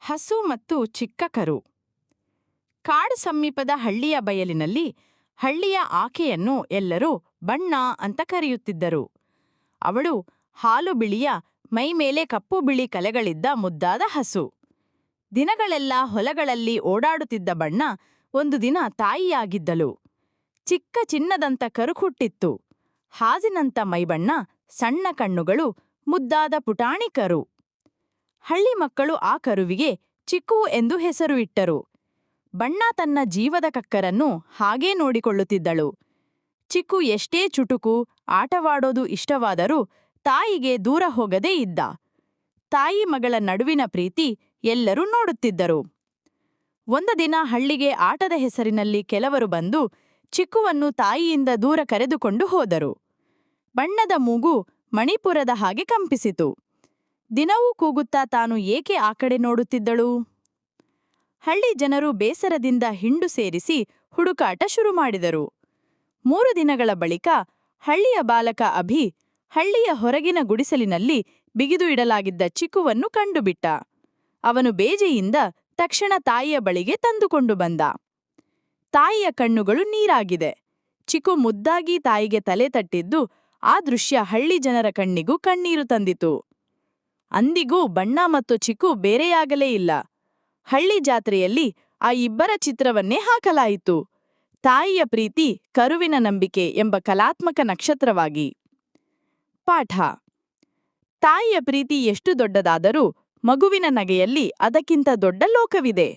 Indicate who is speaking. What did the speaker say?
Speaker 1: ಹಸು ಮತ್ತು ಚಿಕ್ಕ ಕರು. ಕಾಡು ಸಮೀಪದ ಹಳ್ಳಿಯ ಬಯಲಿನಲ್ಲಿ ಹಳ್ಳಿಯ ಆಕೆಯನ್ನು ಎಲ್ಲರೂ ಬಣ್ಣ ಅಂತ ಕರೆಯುತ್ತಿದ್ದರು. ಅವಳು ಹಾಲು ಬಿಳಿಯ ಮೈಮೇಲೆ ಕಪ್ಪು ಬಿಳಿ ಕಲೆಗಳಿದ್ದ ಮುದ್ದಾದ ಹಸು. ದಿನಗಳೆಲ್ಲ ಹೊಲಗಳಲ್ಲಿ ಓಡಾಡುತ್ತಿದ್ದ ಬಣ್ಣ ಒಂದು ದಿನ ತಾಯಿಯಾಗಿದ್ದಳು. ಚಿಕ್ಕ ಚಿನ್ನದಂತ ಕರು ಹುಟ್ಟಿತ್ತು. ಹಾಜಿನಂತ ಮೈಬಣ್ಣ, ಸಣ್ಣ ಕಣ್ಣುಗಳು, ಮುದ್ದಾದ ಪುಟಾಣಿ ಕರು. ಹಳ್ಳಿ ಮಕ್ಕಳು ಆ ಕರುವಿಗೆ ಚಿಕ್ಕು ಎಂದು ಹೆಸರು ಇಟ್ಟರು. ಬಣ್ಣ ತನ್ನ ಜೀವದ ಕಕ್ಕರನ್ನು ಹಾಗೇ ನೋಡಿಕೊಳ್ಳುತ್ತಿದ್ದಳು. ಚಿಕ್ಕು ಎಷ್ಟೇ ಚುಟುಕು, ಆಟವಾಡೋದು ಇಷ್ಟವಾದರೂ ತಾಯಿಗೆ ದೂರ ಹೋಗದೇ ಇದ್ದ. ತಾಯಿ ಮಗಳ ನಡುವಿನ ಪ್ರೀತಿ ಎಲ್ಲರೂ ನೋಡುತ್ತಿದ್ದರು. ಒಂದು ದಿನ ಹಳ್ಳಿಗೆ ಆಟದ ಹೆಸರಿನಲ್ಲಿ ಕೆಲವರು ಬಂದು ಚಿಕ್ಕುವನ್ನು ತಾಯಿಯಿಂದ ದೂರ ಕರೆದುಕೊಂಡು ಹೋದರು. ಬಣ್ಣದ ಮೂಗು ಮಣಿಪುರದ ಹಾಗೆ ಕಂಪಿಸಿತು. ದಿನವೂ ಕೂಗುತ್ತಾ ತಾನು ಏಕೆ ಆ ಕಡೆ ನೋಡುತ್ತಿದ್ದಳು? ಹಳ್ಳಿ ಜನರು ಬೇಸರದಿಂದ ಹಿಂಡು ಸೇರಿಸಿ ಹುಡುಕಾಟ ಶುರು ಮಾಡಿದರು. 3 ದಿನಗಳ ಬಳಿಕ ಹಳ್ಳಿಯ ಬಾಲಕ ಅಭಿ ಹಳ್ಳಿಯ ಹೊರಗಿನ ಗುಡಿಸಲಿನಲ್ಲಿ ಬಿಗಿದು ಇಡಲಾಗಿದ್ದ ಚಿಕ್ಕುವನ್ನು ಕಂಡುಬಿಟ್ಟ. ಅವನು ಬೇಜೆಯಿಂದ ತಕ್ಷಣ ತಾಯಿಯ ಬಳಿಗೆ ತಂದುಕೊಂಡು ಬಂದ. ತಾಯಿಯ ಕಣ್ಣುಗಳು ನೀರಾಗಿದೆ. ಚಿಕ್ಕು ಮುದ್ದಾಗಿ ತಾಯಿಗೆ ತಲೆ ತಟ್ಟಿದ್ದು ಆ ದೃಶ್ಯ ಹಳ್ಳಿ ಜನರ ಕಣ್ಣಿಗೂ ಕಣ್ಣೀರು ತಂದಿತು. ಅಂದಿಗೂ ಬಣ್ಣ ಮತ್ತು ಚಿಕ್ಕು ಬೇರೆಯಾಗಲೇ ಇಲ್ಲ. ಹಳ್ಳಿ ಜಾತ್ರೆಯಲ್ಲಿ ಆ ಇಬ್ಬರ ಚಿತ್ರವನ್ನೇ ಹಾಕಲಾಯಿತು. ತಾಯಿಯ ಪ್ರೀತಿ, ಕರುವಿನ ನಂಬಿಕೆ ಎಂಬ ಕಲಾತ್ಮಕ ನಕ್ಷತ್ರವಾಗಿ. ಪಾಠ: ತಾಯಿಯ ಪ್ರೀತಿ ಎಷ್ಟು ದೊಡ್ಡದಾದರೂ ಮಗುವಿನ ನಗೆಯಲ್ಲಿ ಅದಕ್ಕಿಂತ ದೊಡ್ಡ ಲೋಕವಿದೆ.